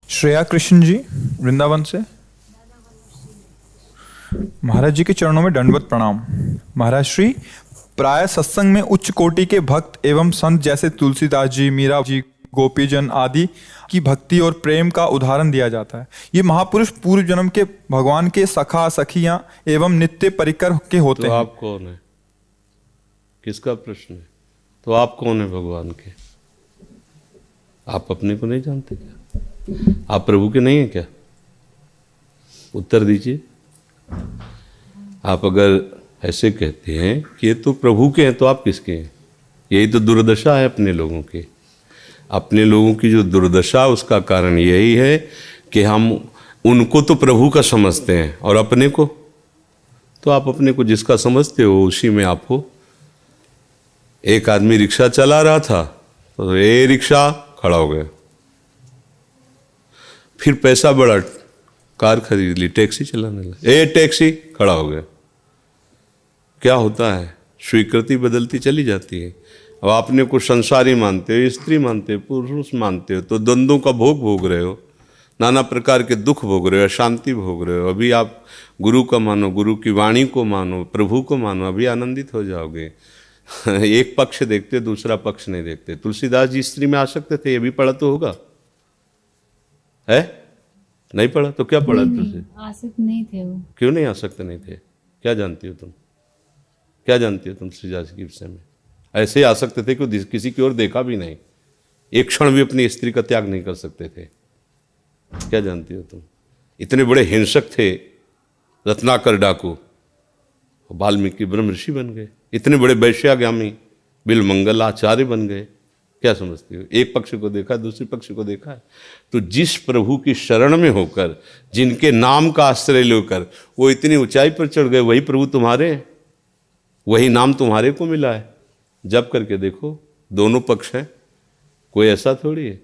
श्रेया कृष्ण जी वृंदावन से। महाराज जी के चरणों में दंडवत प्रणाम। महाराज श्री, प्राय सत्संग में उच्च कोटि के भक्त एवं संत जैसे तुलसीदास जी, मीरा जी, गोपीजन आदि की भक्ति और प्रेम का उदाहरण दिया जाता है। ये महापुरुष पूर्व जन्म के भगवान के सखा सखियां एवं नित्य परिकर के होते हैं। आप कौन है? किसका प्रश्न है? तो आप कौन है भगवान के? आप अपने को नहीं जानते क्या? आप प्रभु के नहीं हैं क्या? उत्तर दीजिए। आप अगर ऐसे कहते हैं कि ये तो प्रभु के हैं, तो आप किसके हैं? यही तो दुर्दशा है अपने लोगों की। अपने लोगों की जो दुर्दशा, उसका कारण यही है कि हम उनको तो प्रभु का समझते हैं और अपने को तो आप अपने को जिसका समझते हो उसी में आप हो। एक आदमी रिक्शा चला रहा था तो ये रिक्शा खड़ा हो गया, फिर पैसा बढ़ा, कार खरीद ली, टैक्सी चलाने लगा, ए टैक्सी, खड़ा हो गया। क्या होता है? स्वीकृति बदलती चली जाती है। अब आपने को संसारी मानते हो, स्त्री मानते हो, पुरुष मानते हो, तो द्वंद्वों का भोग भोग रहे हो, नाना प्रकार के दुख भोग रहे हो, शांति भोग रहे हो। अभी आप गुरु का मानो, गुरु की वाणी को मानो, प्रभु को मानो, अभी आनंदित हो जाओगे। एक पक्ष देखते, दूसरा पक्ष नहीं देखते। तुलसीदास जी स्त्री में आसक्त थे, ये भी पढ़ा तो होगा है? नहीं पढ़ा तो क्या पढ़ा? तुझे आसक्त नहीं थे वो। क्यों नहीं आसक्त नहीं थे? क्या जानती हो तुम? क्या जानती हो तुम तुलसीदास के विषय में? ऐसे आसक्त थे कि किसी की ओर देखा भी नहीं, एक क्षण भी अपनी स्त्री का त्याग नहीं कर सकते थे। क्या जानती हो तुम? इतने बड़े हिंसक थे रत्नाकर डाकू, वाल्मीकि ब्रह्म ऋषि बन गए। इतने बड़े वैश्यागामी बिलमंगल आचार्य बन गए। क्या समझती हो? एक पक्ष को देखा, दूसरे पक्ष को देखा है। तो जिस प्रभु की शरण में होकर, जिनके नाम का आश्रय लेकर वो इतनी ऊंचाई पर चढ़ गए, वही प्रभु तुम्हारे हैं, वही नाम तुम्हारे को मिला है। जब करके देखो, दोनों पक्ष हैं, कोई ऐसा थोड़ी है।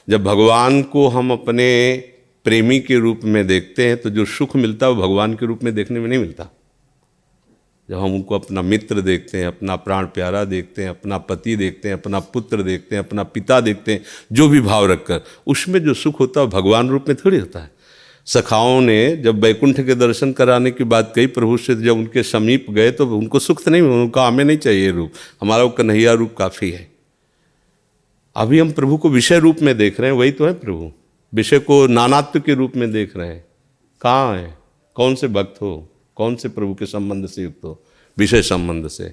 जब भगवान को हम अपने प्रेमी के रूप में देखते हैं तो जो सुख मिलता है वो भगवान के रूप में देखने में नहीं मिलता। जब हम उनको अपना मित्र देखते हैं, अपना प्राण प्यारा देखते हैं, अपना पति देखते हैं, अपना पुत्र देखते हैं, अपना पिता देखते हैं, जो भी भाव रखकर, उसमें जो सुख होता है भगवान रूप में थोड़ी होता है। सखाओं ने जब वैकुंठ के दर्शन कराने की बात कही प्रभु से, जब उनके समीप गए तो उनको सुख तो नहीं, उनका हमें नहीं चाहिए रूप, हमारा वो कन्हैया रूप काफ़ी है। अभी हम प्रभु को विषय रूप में देख रहे हैं, वही तो है प्रभु। विषय को नानात्व के रूप में देख रहे हैं। कहाँ है? कौन से भक्त हो? कौन से प्रभु के संबंध से युक्त हो? विषय संबंध से।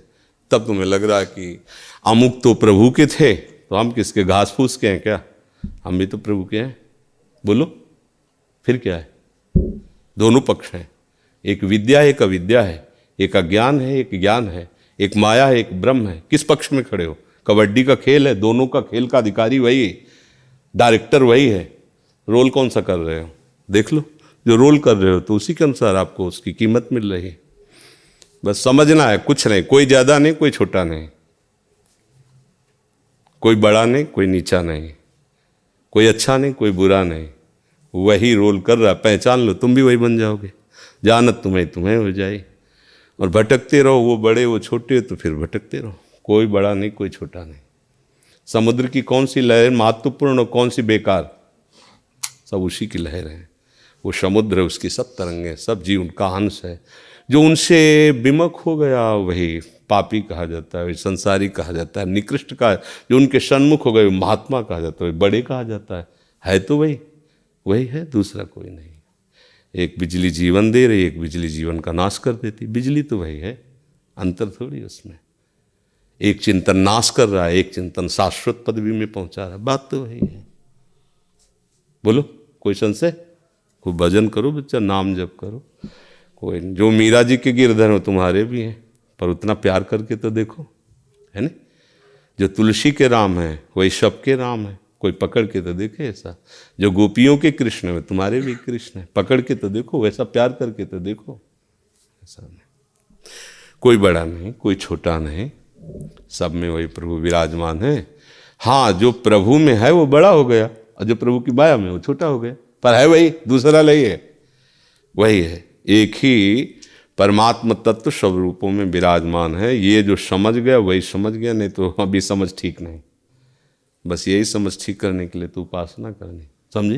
तब तुम्हें लग रहा है कि अमुक तो प्रभु के थे, तो हम किसके? घास फूस के हैं क्या? हम भी तो प्रभु के हैं। बोलो फिर क्या है? दोनों पक्ष हैं। एक विद्या है, एक अविद्या है, एक अज्ञान है, एक ज्ञान है, एक माया है, एक ब्रह्म है। किस पक्ष में खड़े हो? कबड्डी का खेल है, दोनों का खेल का अधिकारी वही है, डायरेक्टर वही है। रोल कौन सा कर रहे हो? देख लो। जो रोल कर रहे हो तो उसी के अनुसार आपको उसकी कीमत मिल रही है। बस समझना है, कुछ नहीं। कोई ज़्यादा नहीं, कोई छोटा नहीं, कोई बड़ा नहीं, कोई नीचा नहीं, कोई अच्छा नहीं, कोई बुरा नहीं। वही रोल कर रहा है, पहचान लो, तुम भी वही बन जाओगे। जानत तुम्हें हो जाए। और भटकते रहो, वो बड़े वो छोटे, तो फिर भटकते रहो। कोई बड़ा नहीं, कोई छोटा नहीं। समुद्र की कौन सी लहर महत्वपूर्ण और कौन सी बेकार? सब उसी की लहर है। वो समुद्र है, उसकी सब तरंगें, सब जीव उनका अंश है। जो उनसे विमुख हो गया वही पापी कहा जाता है, वही संसारी कहा जाता है, निकृष्ट का। जो उनके सन्मुख हो गए वो महात्मा कहा जाता है, बड़े कहा जाता है तो वही है, दूसरा कोई नहीं। एक बिजली जीवन दे रही, एक बिजली जीवन का नाश कर देती। बिजली तो वही है, अंतर थोड़ी उसमें। एक चिंतन नाश कर रहा है, एक चिंतन शाश्वत पदवी में पहुंचा रहा है, बात तो वही है। बोलो कोई संशय? खूब भजन करो बच्चा, नाम जप करो। कोई नहीं। जो मीरा जी के गिरधर हो तुम्हारे भी हैं, पर उतना प्यार करके तो देखो, है ना? जो तुलसी के राम हैं वही सबके राम है। कोई पकड़ के तो देखे ऐसा। जो गोपियों के कृष्ण है तुम्हारे भी कृष्ण है, पकड़ के तो देखो, वैसा प्यार करके तो देखो। ऐसा नहीं, कोई बड़ा नहीं, कोई छोटा नहीं, सब में वही प्रभु विराजमान है। हाँ, जो प्रभु में है वो बड़ा हो गया और जो प्रभु की माया में वो छोटा हो गया, पर है वही, दूसरा नहीं है, वही है। एक ही परमात्मा तत्व सब रूपों में विराजमान है। ये जो समझ गया वही समझ गया, नहीं तो अभी समझ ठीक नहीं। बस यही समझ ठीक करने के लिए तो उपासना करनी, समझी?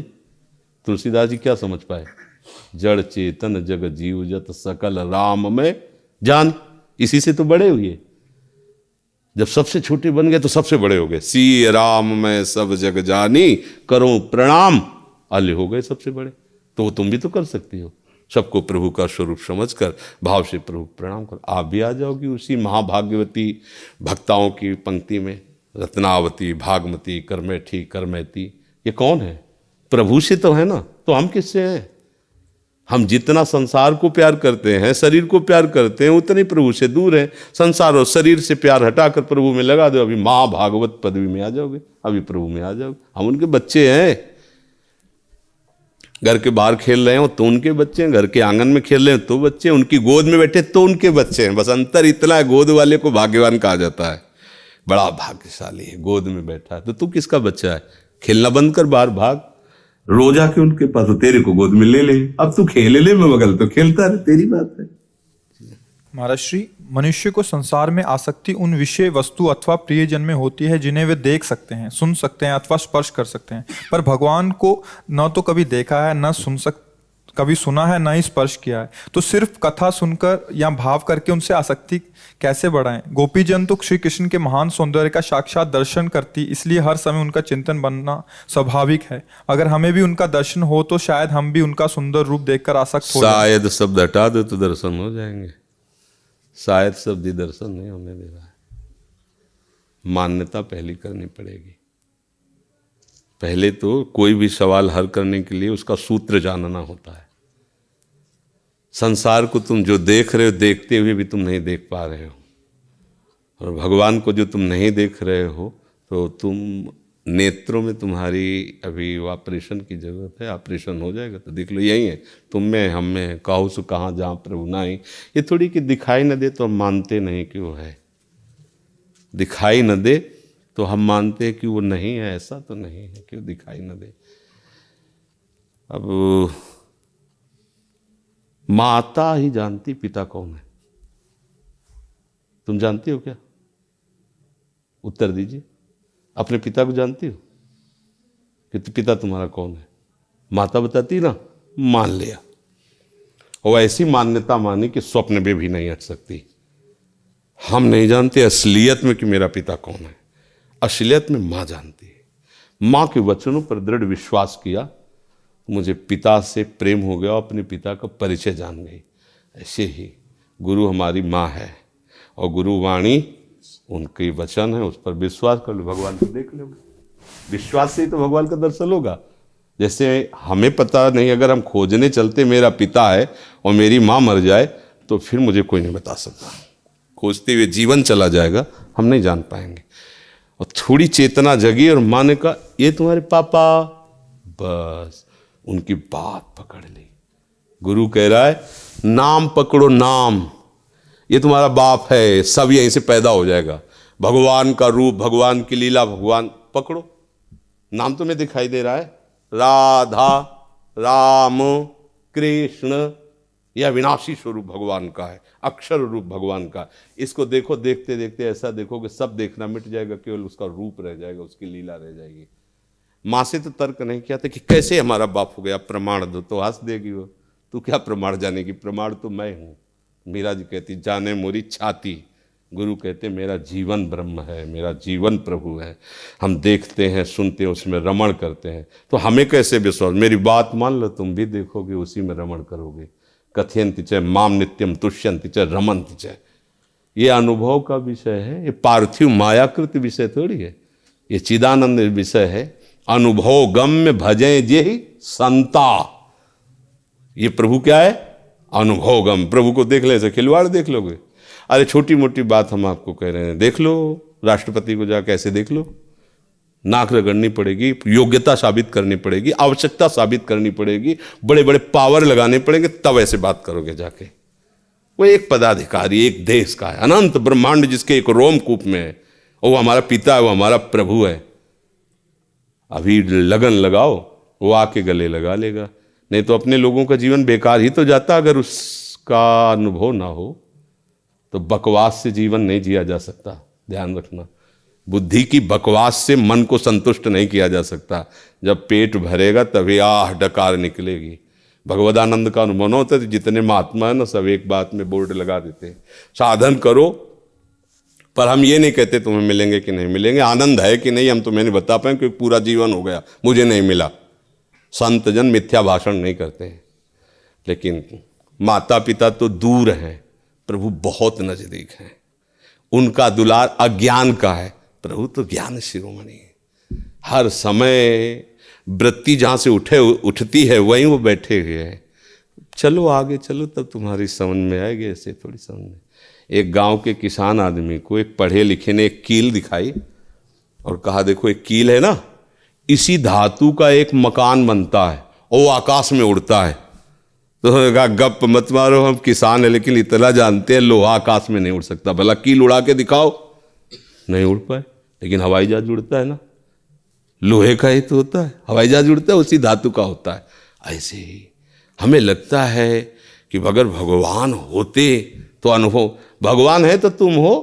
तुलसीदास जी क्या समझ पाए? जड़ चेतन जग जीव जत सकल राम में जान। इसी से तो बड़े हुए। जब सबसे छोटे बन गए तो सबसे बड़े हो गए। सी राम में सब जग जानी करो प्रणाम, अले हो गए सबसे बड़े। तो तुम भी तो कर सकती हो। सबको प्रभु का स्वरूप समझकर भाव से प्रभु प्रणाम कर आप भी आ जाओगी उसी महाभाग्यवती भक्ताओं की पंक्ति में। रत्नावती, भागमती, कर्मेठी, कर्मेती, ये कौन है? प्रभु से तो है ना, तो हम किससे हैं? हम जितना संसार को प्यार करते हैं, शरीर को प्यार करते हैं, उतने प्रभु से दूर हैं। संसार और शरीर से प्यार हटाकर प्रभु में लगा दो, अभी महाभागवत पदवी में आ जाओगे, अभी प्रभु में आ जाओगे। हम उनके बच्चे हैं। घर के बाहर खेल रहे हो तो उनके बच्चे हैं, घर के आंगन में खेल रहे हैं तो बच्चे हैं, उनकी गोद में बैठे तो उनके बच्चे हैं। बस अंतर इतना है, गोद वाले को भाग्यवान कहा जाता है, बड़ा भाग्यशाली है, गोद में बैठा है। तो तू किसका बच्चा है? खेलना बंद कर, बाहर भाग, रोज आके उनके पास, तो तेरे को गोद में ले ले। अब तू खेल ले, मैं बगल तो खेलता रहे, तेरी बात है। महाराज श्री, मनुष्य को संसार में आसक्ति उन विषय वस्तु अथवा प्रियजन में होती है जिन्हें वे देख सकते हैं, सुन सकते हैं अथवा स्पर्श कर सकते हैं, पर भगवान को न तो कभी देखा है, न कभी सुना है, न ही स्पर्श किया है। तो सिर्फ कथा सुनकर या भाव करके उनसे आसक्ति कैसे बढ़ाएं? गोपीजन तो श्री कृष्ण के महान सौंदर्य का साक्षात दर्शन करती, इसलिए हर समय उनका चिंतन बनना स्वाभाविक है। अगर हमें भी उनका दर्शन हो तो शायद हम भी उनका सुंदर रूप देखकर आसक्त हो जाएं। शायद शब्द हटा दो तो दर्शन हो जाएंगे। शायद शब्द ही दर्शन नहीं होने दे रहा है। मान्यता पहली करनी पड़ेगी। पहले तो कोई भी सवाल हल करने के लिए उसका सूत्र जानना होता है। संसार को तुम जो देख रहे हो, देखते हुए भी तुम नहीं देख पा रहे हो, और भगवान को जो तुम नहीं देख रहे हो तो तुम नेत्रों में तुम्हारी अभी ऑपरेशन की जरूरत है। ऑपरेशन हो जाएगा तो देख लो, यही है तुम में, हम में, काहू सु कहाँ जहाँ प्रभु नाई। ये थोड़ी कि दिखाई न दे तो हम मानते नहीं कि वो है, दिखाई न दे तो हम मानते हैं कि वो नहीं है। ऐसा तो नहीं है कि वो दिखाई न दे। अब माता ही जानती पिता कौन है। तुम जानती हो क्या? उत्तर दीजिए। अपने पिता को जानती हो कि पिता तुम्हारा कौन है? माता बताती ना, मान लिया, और ऐसी मान्यता मानी कि स्वप्न में भी नहीं हट सकती। हम नहीं जानते असलियत में कि मेरा पिता कौन है। असलियत में माँ जानती है। माँ के वचनों पर दृढ़ विश्वास किया, मुझे पिता से प्रेम हो गया, अपने पिता का परिचय जान गई। ऐसे ही गुरु हमारी माँ है, और गुरु वाणी उनके वचन है, उस पर विश्वास कर लो, भगवान को देख लो। विश्वास से ही तो भगवान का दर्शन होगा। जैसे हमें पता नहीं, अगर हम खोजने चलते मेरा पिता है और मेरी माँ मर जाए तो फिर मुझे कोई नहीं बता सकता। खोजते हुए जीवन चला जाएगा, हम नहीं जान पाएंगे। और थोड़ी चेतना जगी और माँ ने कहा ये तुम्हारे पापा, बस उनकी बात पकड़ ली। गुरु कह रहा है नाम पकड़ो, नाम, ये तुम्हारा बाप है, सब यहीं से पैदा हो जाएगा। भगवान का रूप, भगवान की लीला, भगवान पकड़ो। नाम तुम्हें दिखाई दे रहा है, राधा, राम, कृष्ण, यह विनाशी स्वरूप भगवान का है, अक्षर रूप भगवान का। इसको देखो, देखते देखते ऐसा देखो कि सब देखना मिट जाएगा, केवल उसका रूप रह जाएगा, उसकी लीला रह जाएगी। माँ से तो तर्क नहीं किया था कि कैसे हमारा बाप हो गया, प्रमाण दो, तो हंस देगी वो। तू क्या प्रमाण जानेगी? प्रमाण तो मैं हूँ। मीरा जी कहती जाने मोरी छाती। गुरु कहते मेरा जीवन ब्रह्म है, मेरा जीवन प्रभु है। हम देखते हैं, सुनते हैं, उसमें रमण करते हैं। तो हमें कैसे विश्वास? मेरी बात मान लो, तुम भी देखोगे, उसी में रमण करोगे। कथयन्ति च माम नित्यम तुष्यन्ति च रमन्ति च। ये अनुभव का विषय है, ये पार्थिव मायाकृत विषय थोड़ी है, ये चिदानंद विषय है। अनुभव गम्य भजें जे ही संता। ये प्रभु क्या है? अनुभव गम। प्रभु को देख ले ऐसे खिलवाड़ देख लोगे? अरे छोटी मोटी बात हम आपको कह रहे हैं, देख लो राष्ट्रपति को जाकर ऐसे देख लो। नाक रगड़नी पड़ेगी, योग्यता साबित करनी पड़ेगी, आवश्यकता साबित करनी पड़ेगी, बड़े बड़े पावर लगाने पड़ेंगे, तब ऐसे बात करोगे जाके। वो एक पदाधिकारी, एक देश का है, अनंत ब्रह्मांड जिसके एक रोमकूप में है, और वो हमारा पिता है, वो हमारा प्रभु है। अभी लगन लगाओ, वो आके गले लगा लेगा। नहीं तो अपने लोगों का जीवन बेकार ही तो जाता अगर उस उसका अनुभव ना हो तो बकवास से जीवन नहीं जिया जा सकता। ध्यान रखना, बुद्धि की बकवास से मन को संतुष्ट नहीं किया जा सकता। जब पेट भरेगा तभी आह डकार निकलेगी। भगवदानंद का अनुभव न होता, तो जितने महात्मा है ना सब एक बात में बोर्ड लगा देते हैं, साधन करो, पर हम ये नहीं कहते तुम्हें मिलेंगे कि नहीं मिलेंगे, आनंद है कि नहीं हम तुम्हें नहीं बता पाए, क्योंकि पूरा जीवन हो गया मुझे नहीं मिला। संत जन मिथ्या भाषण नहीं करते हैं। लेकिन माता पिता तो दूर हैं, प्रभु बहुत नजदीक हैं। उनका दुलार अज्ञान का है, प्रभु तो ज्ञान शिरोमणि है। हर समय वृत्ति जहाँ से उठती है वहीं वो बैठे हुए हैं। चलो आगे चलो तब तुम्हारी समझ में आएगी, ऐसे थोड़ी समझ में। एक गांव के किसान आदमी को एक पढ़े लिखे ने एक कील दिखाई और कहा देखो एक कील है ना, इसी धातु का एक मकान बनता है और वो आकाश में उड़ता है। तो उन्होंने कहा गप मत मारो, हम किसान है लेकिन इतना जानते हैं लोहा आकाश में नहीं उड़ सकता, भला कील उड़ा के दिखाओ। नहीं उड़ पाए, लेकिन हवाई जहाज उड़ता है ना, लोहे का ही तो होता है, हवाई जहाज उड़ता है उसी धातु का होता है। ऐसे ही हमें लगता है कि अगर भगवान होते तो अनुभव, भगवान है तो तुम हो,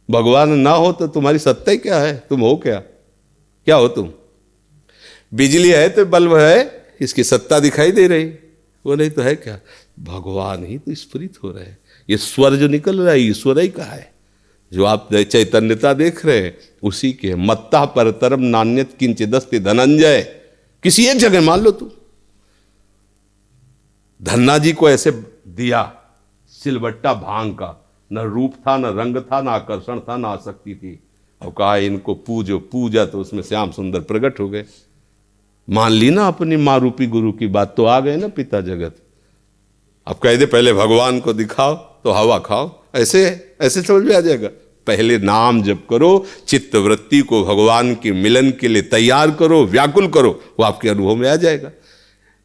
भगवान ना हो तो तुम्हारी सत्ता ही क्या है, तुम हो क्या, क्या हो तुम? बिजली है तो बल्ब है, इसकी सत्ता दिखाई दे रही, वो नहीं तो है क्या? भगवान ही तो स्फुरित हो रहे हैं। ये स्वर जो निकल रहा है ईश्वर ही का है, जो आप चैतन्यता देख रहे हैं उसी के है। मत्ता परतरम नान्यत किंचिदस्ति धनंजय, किसी एक जगह मान लो तुम। धन्ना जी को ऐसे दिया सिलबट्टा भांग का, न रूप था न रंग था न आकर्षण था न आसक्ति थी, और कहा इनको पूजो। पूजा तो उसमें श्याम सुंदर प्रकट हो गए। मान ली ना अपनी माँ रूपी गुरु की बात, तो आ गए ना पिता जगत। अब कह दे पहले भगवान को दिखाओ तो हवा खाओ, ऐसे ऐसे समझ में आ जाएगा। पहले नाम जप करो, चित्त वृत्ति को भगवान के मिलन के लिए तैयार करो, व्याकुल करो, वो आपके अनुभव में आ जाएगा।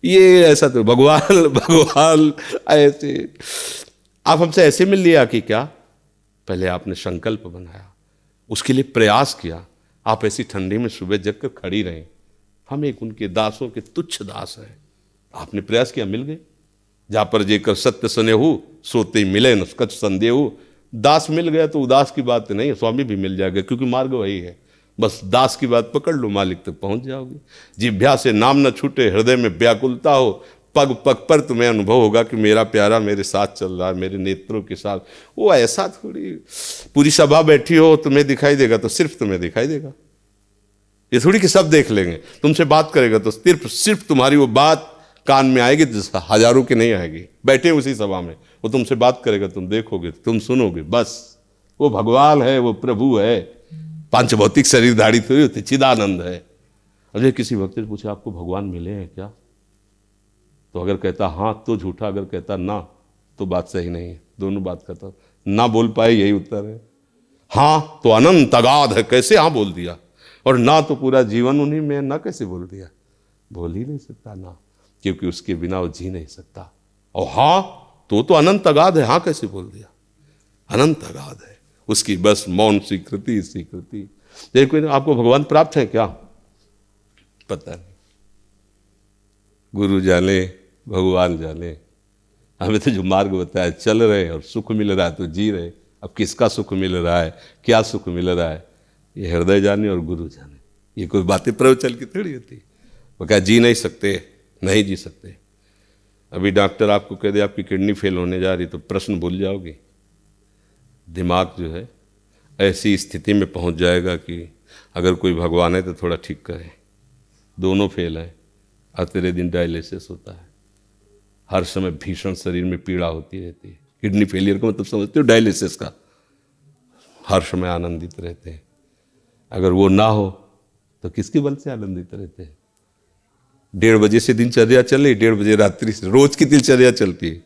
ये ऐसा तो भगवान भगवान ऐसे आप हमसे ऐसे मिल लिया कि क्या? पहले आपने संकल्प बनाया, उसके लिए प्रयास किया। आप ऐसी ठंडी में सुबह जग कर खड़ी रहें, हम एक उनके दासों के तुच्छ दास हैं। आपने प्रयास किया, मिल गए। जहाँ पर जेकर सत्य सने हो सोते मिले न कछ संदेह हो। दास मिल गया तो उदास की बात नहीं है, स्वामी भी मिल जाएगा, क्योंकि मार्ग वही है। बस दास की बात पकड़ लो, मालिक तक पहुंच जाओगे। जिह्वा से नाम न छूटे, हृदय में व्याकुलता हो, पग पग पर तुम्हें अनुभव होगा कि मेरा प्यारा मेरे साथ चल रहा है, मेरे नेत्रों के साथ। वो ऐसा थोड़ी पूरी सभा बैठी हो तुम्हें दिखाई देगा तो सिर्फ तुम्हें दिखाई देगा, ये थोड़ी कि सब देख लेंगे। तुमसे बात करेगा तो सिर्फ तुम्हारी वो बात कान में आएगी, हजारों की नहीं आएगी। बैठे उसी सभा में, वो तुमसे बात करेगा, तुम देखोगे, तुम सुनोगे, बस वो भगवान है, वो प्रभु है। पांच भौतिक शरीर धारित हुई होती, चिदानंद है। अगर किसी भक्त से पूछे आपको भगवान मिले हैं क्या, तो अगर कहता हाँ तो झूठा, अगर कहता ना तो बात सही नहीं है। दोनों बात कहता, ना बोल पाए यही उत्तर है। हाँ तो अनंत अगाध है, कैसे हाँ बोल दिया, और ना तो पूरा जीवन उन्हीं में, ना कैसे बोल दिया? बोल ही नहीं सकता ना, क्योंकि उसके बिना वो जी नहीं सकता। और हाँ तो अनंत अगाध है, हाँ कैसे बोल दिया? अनंत अगाध है, उसकी बस मौन स्वीकृति स्वीकृति। देखो आपको भगवान प्राप्त है क्या? पता नहीं, गुरु जाने भगवान जाने। हमें तो जो मार्ग बताया चल रहे हैं और सुख मिल रहा है तो जी रहे। अब किसका सुख मिल रहा है, क्या सुख मिल रहा है, ये हृदय जाने और गुरु जाने। ये कोई बातें प्रवचन की थोड़ी होती। वो क्या जी नहीं सकते? नहीं जी सकते। अभी डॉक्टर आपको कह दे आपकी किडनी फेल होने जा रही तो प्रश्न भूल जाओगे। दिमाग जो है ऐसी स्थिति में पहुंच जाएगा कि अगर कोई भगवान है तो थोड़ा ठीक करे। दोनों फेल है, आते दिन डायलिसिस होता है, हर समय भीषण शरीर में पीड़ा होती रहती है। किडनी फेलियर का मतलब समझते हो? डायलिसिस का। हर समय आनंदित रहते हैं। अगर वो ना हो तो किसके बल से आनंदित रहते हैं? 1:30 बजे से दिनचर्या चले, 1:30 बजे रात्रि से रोज की दिनचर्या चलती है।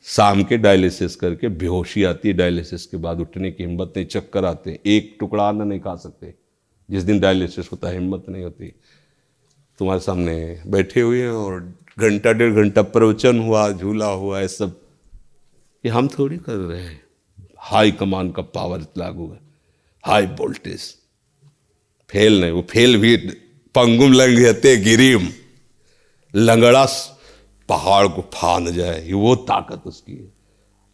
शाम के डायलिसिस करके बेहोशी आती है, डायलिसिस के बाद उठने की हिम्मत नहीं, चक्कर आते हैं, एक टुकड़ा अन्न नहीं खा सकते। जिस दिन डायलिसिस होता है हिम्मत नहीं होती। तुम्हारे सामने बैठे हुए हैं और घंटा 1.5 घंटा प्रवचन हुआ, झूला हुआ, है सब, ये हम थोड़ी कर रहे हैं। हाई कमान का पावर लागू है, हाई वोल्टेज। फेल नहीं, वो फेल भी पंगुम लंघयते गिरिम, लंगड़ा पहाड़ को फांद जाए, ये वो ताकत उसकी है।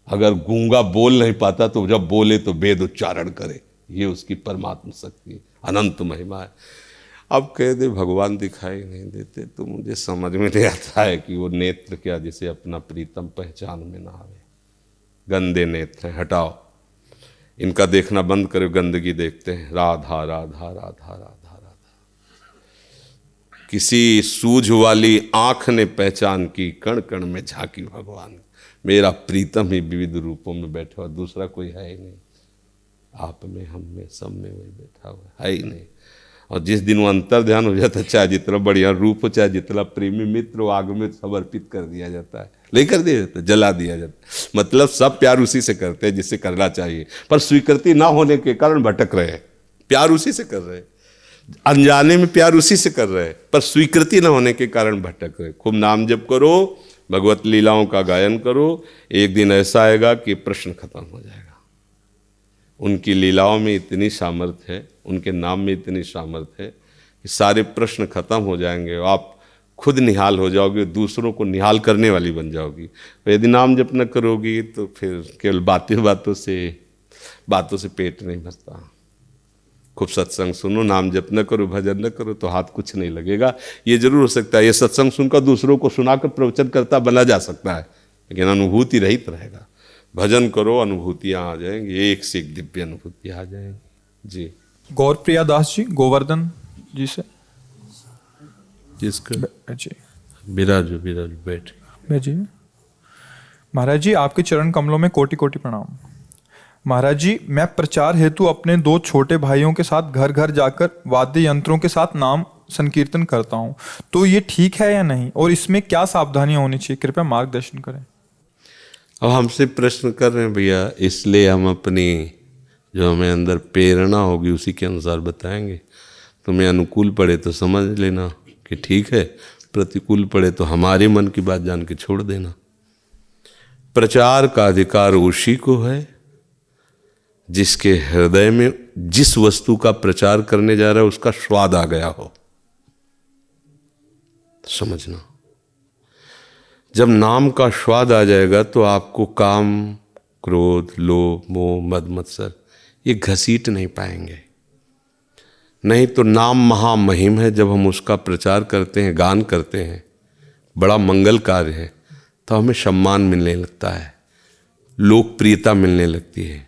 अगर गूंगा बोल नहीं पाता तो जब बोले तो वेद उच्चारण करे, ये उसकी परमात्मा शक्ति है, अनंत महिमा है। अब कह दे भगवान दिखाई नहीं देते तो मुझे समझ में नहीं आता है कि वो नेत्र क्या जिसे अपना प्रीतम पहचान में ना आवे। गंदे नेत्र हैं, हटाओ इनका, देखना बंद करो, गंदगी देखते हैं। राधा राधा राधा राधा राधा। किसी सूझ वाली आंख ने पहचान की, कण कण में झांकी भगवान, मेरा प्रीतम ही विविध रूपों में बैठा हुआ, दूसरा कोई है ही नहीं। आप में, हम में, सब में वही बैठा हुआ है ही नहीं। और जिस दिन वो अंतर ध्यान हो जाता है, चाहे जितना बढ़िया रूप हो, चाहे जितना प्रेमी मित्र हो, आग में समर्पित कर दिया जाता है, नहीं कर दिया जाता, जला दिया जाता है। मतलब सब प्यार उसी से करते हैं जिससे करना चाहिए, पर स्वीकृति ना होने के कारण भटक रहे हैं। प्यार उसी से कर रहे हैं, अनजाने में प्यार उसी से कर रहे हैं, पर स्वीकृति ना होने के कारण भटक रहे। खूब नाम जप करो, भगवत लीलाओं का गायन करो, एक दिन ऐसा आएगा कि प्रश्न खत्म हो जाएगा। उनकी लीलाओं में इतनी सामर्थ्य है, उनके नाम में इतनी सामर्थ्य है कि सारे प्रश्न खत्म हो जाएंगे, आप खुद निहाल हो जाओगे, दूसरों को निहाल करने वाली बन जाओगी। तो यदि नाम जप न करोगी तो फिर केवल बातों से पेट नहीं भरता। खूब सत्संग सुनो, नाम जप न करो, भजन न करो तो हाथ कुछ नहीं लगेगा। ये जरूर हो सकता है ये सत्संग सुनकर दूसरों को सुनाकर प्रवचन करता बना जा सकता है, लेकिन अनुभूति रहित रहेगा। भजन करो, अनुभूतियाँ आ जाएंगी, एक से एक दिव्य अनुभूतियाँ आ जाएंगी। जी गौरप्रिया दास जी, गोवर्धन जी से। जिसका जी बिराजो बैठ। जी महाराज जी, आपके चरण कमलों में कोटि कोटि प्रणाम। महाराज जी, मैं प्रचार हेतु अपने 2 छोटे भाइयों के साथ घर घर जाकर वाद्य यंत्रों के साथ नाम संकीर्तन करता हूँ, तो ये ठीक है या नहीं, और इसमें क्या सावधानियां होनी चाहिए, कृपया मार्गदर्शन करें। अब हमसे प्रश्न कर रहे हैं भैया, इसलिए हम अपनी जो हमें अंदर प्रेरणा होगी उसी के अनुसार बताएंगे। तुम्हें अनुकूल पड़े तो समझ लेना कि ठीक है, प्रतिकूल पड़े तो हमारे मन की बात जान के छोड़ देना। प्रचार का अधिकार उसी को है जिसके हृदय में जिस वस्तु का प्रचार करने जा रहा है उसका स्वाद आ गया हो। समझना, जब नाम का स्वाद आ जाएगा तो आपको काम, क्रोध, लोभ, मोह, मद, मत्सर ये घसीट नहीं पाएंगे। नहीं तो नाम महामहिम है, जब हम उसका प्रचार करते हैं, गान करते हैं, बड़ा मंगल कार्य है, तो हमें सम्मान मिलने लगता है, लोकप्रियता मिलने लगती है।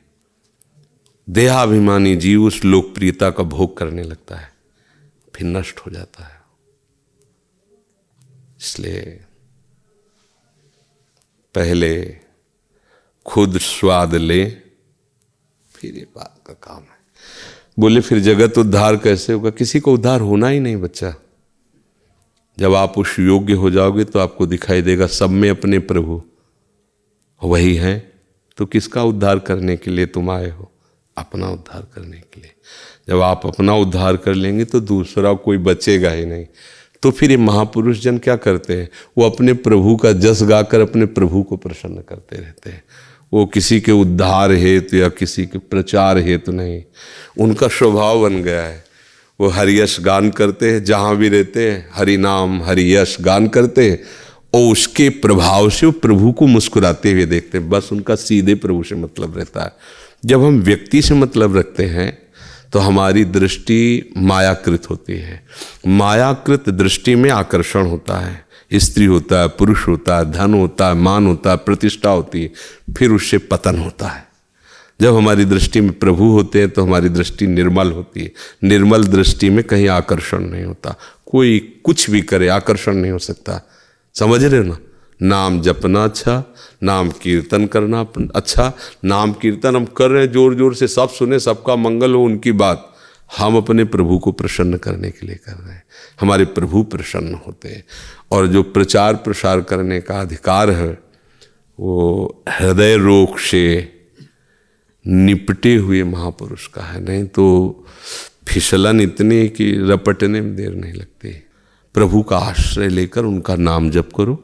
देहाभिमानी जीव उस लोकप्रियता का भोग करने लगता है, फिर नष्ट हो जाता है। इसलिए पहले खुद स्वाद ले, फिर ये बात का काम है। बोले फिर जगत उद्धार कैसे होगा? किसी को उद्धार होना ही नहीं बच्चा। जब आप उस योग्य हो जाओगे तो आपको दिखाई देगा सब में अपने प्रभु वही हैं। तो किसका उद्धार करने के लिए तुम आए हो? अपना उद्धार करने के लिए। जब आप अपना उद्धार कर लेंगे तो दूसरा कोई बचेगा ही नहीं। तो फिर ये महापुरुष जन क्या करते हैं? वो अपने प्रभु का जस गाकर अपने प्रभु को प्रसन्न करते रहते हैं। वो किसी के उद्धार हेतु या किसी के प्रचार हेतु नहीं, उनका स्वभाव बन गया है। वो हरियश गान करते हैं, जहाँ भी रहते हैं हरि नाम हरियश गान करते हैं और उसके प्रभाव से वो प्रभु को मुस्कुराते हुए देखते हैं। बस उनका सीधे प्रभु से मतलब रहता है। जब हम व्यक्ति से मतलब रखते हैं तो हमारी दृष्टि मायाकृत होती है। मायाकृत दृष्टि में आकर्षण होता है, स्त्री होता है, पुरुष होता है, धन होता है, मान होता है, प्रतिष्ठा होती है, फिर उससे पतन होता है। जब हमारी दृष्टि में प्रभु होते हैं तो हमारी दृष्टि निर्मल होती है। निर्मल दृष्टि में कहीं आकर्षण नहीं होता। कोई कुछ भी करे आकर्षण नहीं हो सकता। समझ रहे हो ना? नाम जपना अच्छा, नाम कीर्तन करना अच्छा। नाम कीर्तन हम कर रहे हैं जोर जोर से, सब सुने, सबका मंगल हो, उनकी बात। हम अपने प्रभु को प्रसन्न करने के लिए कर रहे हैं। हमारे प्रभु प्रसन्न होते हैं। और जो प्रचार प्रसार करने का अधिकार है वो हृदय रोग से निपटे हुए महापुरुष का है। नहीं तो फिसलन इतनी है कि रपटने में देर नहीं लगती। प्रभु का आश्रय लेकर उनका नाम जप करो।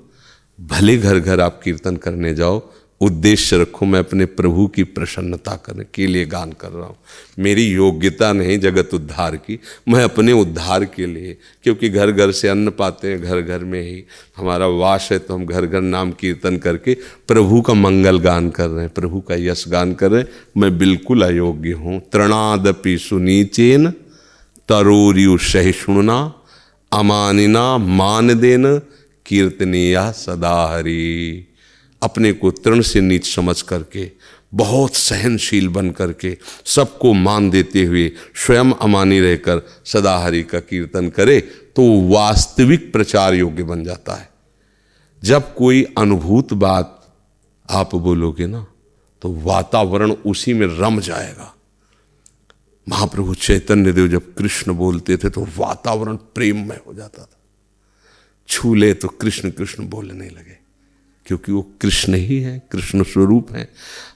भले घर घर आप कीर्तन करने जाओ, उद्देश्य रखो, मैं अपने प्रभु की प्रसन्नता करने के लिए गान कर रहा हूँ। मेरी योग्यता नहीं जगत उद्धार की, मैं अपने उद्धार के लिए, क्योंकि घर घर से अन्न पाते हैं, घर घर में ही हमारा वास है, तो हम घर घर नाम कीर्तन करके प्रभु का मंगल गान कर रहे हैं, प्रभु का यश गान कर रहे हैं। मैं बिल्कुल अयोग्य हूँ। तृणादपि सुनीचेन तरोरियु सहिष्णुना अमानिना मान देन कीर्तनीया सदा हरि। अपने को तृण से नीच समझ करके, बहुत सहनशील बन करके, सबको मान देते हुए स्वयं अमानी रहकर सदा हरि का कीर्तन करे तो वास्तविक प्रचार योग्य बन जाता है। जब कोई अनुभूत बात आप बोलोगे ना तो वातावरण उसी में रम जाएगा। महाप्रभु चैतन्य देव जब कृष्ण बोलते थे तो वातावरण प्रेममय हो जाता था। छू ले तो कृष्ण कृष्ण बोलने लगे, क्योंकि वो कृष्ण ही है, कृष्ण स्वरूप है।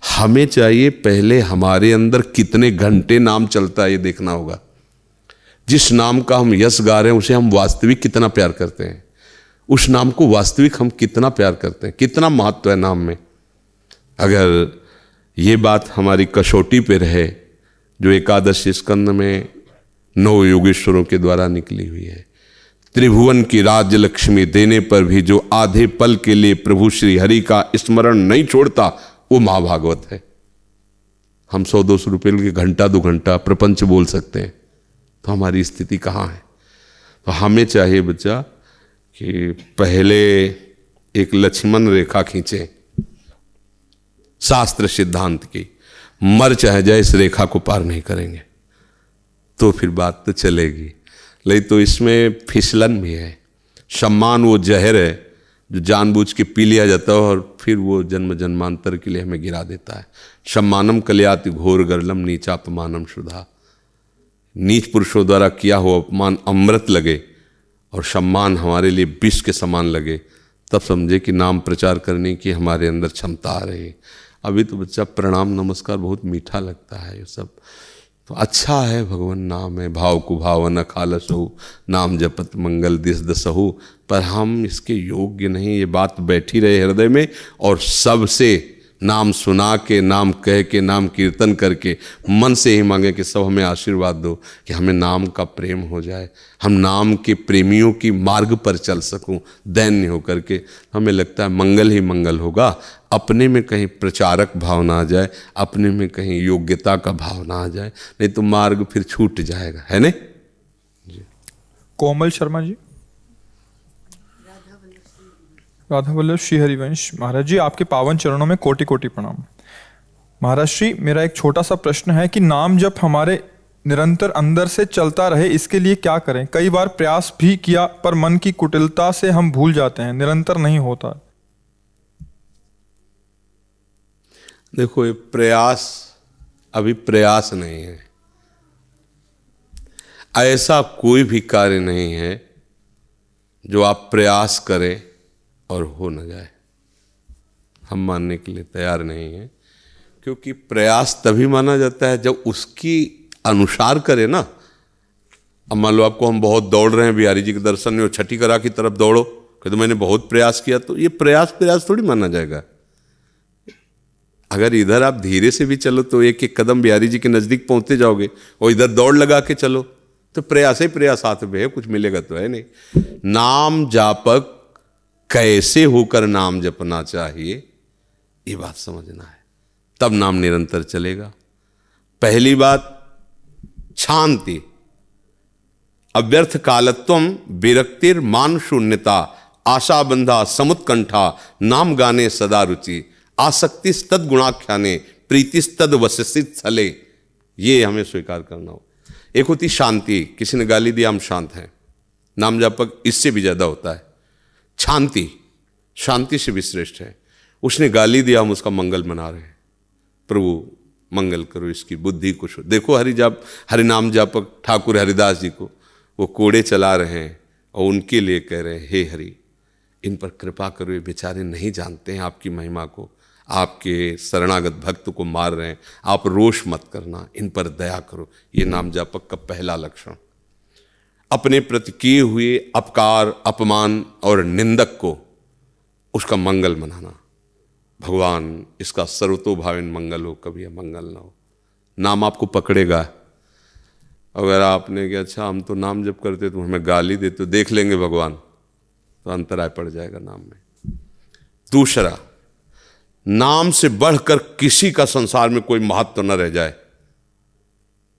हमें चाहिए पहले हमारे अंदर कितने घंटे नाम चलता है ये देखना होगा। जिस नाम का हम यश गा रहे हैं उसे हम वास्तविक कितना प्यार करते हैं, उस नाम को वास्तविक हम कितना प्यार करते हैं, कितना महत्व है नाम में। अगर ये बात हमारी कसौटी पे रहे जो एकादश स्कंद में 9 योगेश्वरों के द्वारा निकली हुई है, त्रिभुवन की राज्य लक्ष्मी देने पर भी जो आधे पल के लिए प्रभु श्री हरि का स्मरण नहीं छोड़ता वो महाभागवत है। हम 100-200 रुपये के घंटा 2 घंटा प्रपंच बोल सकते हैं, तो हमारी स्थिति कहाँ है। तो हमें चाहिए बच्चा कि पहले एक लक्ष्मण रेखा खींचे शास्त्र सिद्धांत की, मर चाहे जाए इस रेखा को पार नहीं करेंगे तो फिर बात तो चलेगी। नहीं तो इसमें फिसलन भी है। सम्मान वो जहर है जो जानबूझ के पी लिया जाता है और फिर वो जन्म जन्मांतर के लिए हमें गिरा देता है। सम्मानम कल्याति घोर गर्लम नीचापमानम शुधा। नीच पुरुषों द्वारा किया हुआ अपमान अमृत लगे और सम्मान हमारे लिए विष के समान लगे, तब समझे कि नाम प्रचार करने की हमारे अंदर क्षमता आ रही है। अभी तो बच्चा प्रणाम नमस्कार बहुत मीठा लगता है, ये सब तो अच्छा है। भगवान नाम है, भाव को भावन अखालसहु, नाम जपत मंगल दिस दसहु, पर हम इसके योग्य नहीं। ये बात बैठी रहे हृदय में और सबसे नाम सुना के, नाम कह के, नाम कीर्तन करके मन से ही मांगे कि सब हमें आशीर्वाद दो कि हमें नाम का प्रेम हो जाए, हम नाम के प्रेमियों की मार्ग पर चल सकूं दैन्य होकर के। हमें लगता है मंगल ही मंगल होगा, अपने में कहीं प्रचारक भाव ना आ जाए, अपने में कहीं योग्यता का भाव ना आ जाए, नहीं तो मार्ग फिर छूट जाएगा, है ने। कोमल शर्मा जी। राधा वल्लभ श्री हरिवंश। महाराज जी, आपके पावन चरणों में कोटि कोटि प्रणाम। महाराज श्री, मेरा एक छोटा सा प्रश्न है कि नाम जप हमारे निरंतर अंदर से चलता रहे, इसके लिए क्या करें? कई बार प्रयास भी किया पर मन की कुटिलता से हम भूल जाते हैं, निरंतर नहीं होता। देखो, ये प्रयास अभी प्रयास नहीं है। ऐसा कोई भी कार्य नहीं है जो आप प्रयास करें और हो न जाए। हम मानने के लिए तैयार नहीं हैं, क्योंकि प्रयास तभी माना जाता है जब उसकी अनुसार करे ना। अब मान लो आपको हम बहुत दौड़ रहे हैं बिहारी जी के दर्शन में और छठी करा की तरफ दौड़ो, कि तो मैंने बहुत प्रयास किया, तो ये प्रयास थोड़ी माना जाएगा। अगर इधर आप धीरे से भी चलो तो एक एक कदम बिहारी जी के नज़दीक पहुंचते जाओगे, और इधर दौड़ लगा के चलो तो प्रयास ही प्रयास हाथ में है, कुछ मिलेगा तो है नहीं। नाम जापक कैसे होकर नाम जपना चाहिए ये बात समझना है, तब नाम निरंतर चलेगा। पहली बात शांति, अव्यर्थ कालत्वम, विरक्तिर मान शून्यता, आशा बंधा समुत्कंठा, नाम गाने सदा रुचि, आसक्ति तद गुणाख्याने, प्रीतिस्तद वसित स्थले। ये हमें स्वीकार करना हो। एक होती शांति, किसी ने गाली दिया हम शांत हैं, नाम जापक इससे भी ज्यादा होता है। शांति शांति से भी श्रेष्ठ है। उसने गाली दिया, हम उसका मंगल मना रहे हैं, प्रभु मंगल करो इसकी बुद्धि को। देखो हरिनाम जापक ठाकुर हरिदास जी को वो कोड़े चला रहे हैं और उनके लिए कह रहे हैं, हे हरि इन पर कृपा करो, ये बेचारे नहीं जानते हैं आपकी महिमा को, आपके शरणागत भक्त को मार रहे हैं, आप रोष मत करना, इन पर दया करो। ये नाम जापक का पहला लक्षण। अपने प्रति किए हुए अपकार, अपमान और निंदक को उसका मंगल मनाना। भगवान इसका सर्वतोभाविन मंगल हो, कभी अमंगल ना हो। नाम आपको पकड़ेगा। अगर आपने कि अच्छा हम तो नाम जप करते तो हमें गाली देते तो देख लेंगे भगवान, तो अंतराय पड़ जाएगा नाम में। दूसरा, नाम से बढ़कर किसी का संसार में कोई महत्व न रह जाए,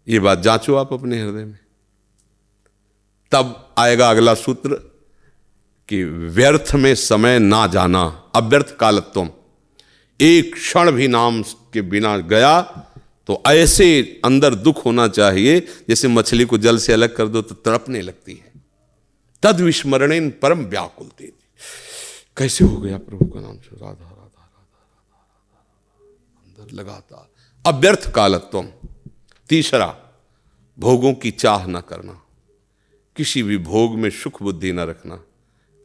ये बात जांचो आप अपने हृदय में। तब आएगा अगला सूत्र कि व्यर्थ में समय ना जाना, अव्यर्थ कालत्वम। एक क्षण भी नाम के बिना गया तो ऐसे अंदर दुख होना चाहिए जैसे मछली को जल से अलग कर दो तो तड़पने लगती है। तद विस्मरणेन परम व्याकुलते। कैसे हो गया प्रभु का नाम से, राधा राधा राधा राधा अंदर लगातार। अव्यर्थ कालत्वम। तीसरा, भोगों की चाह न करना, किसी भी भोग में सुख बुद्धि न रखना,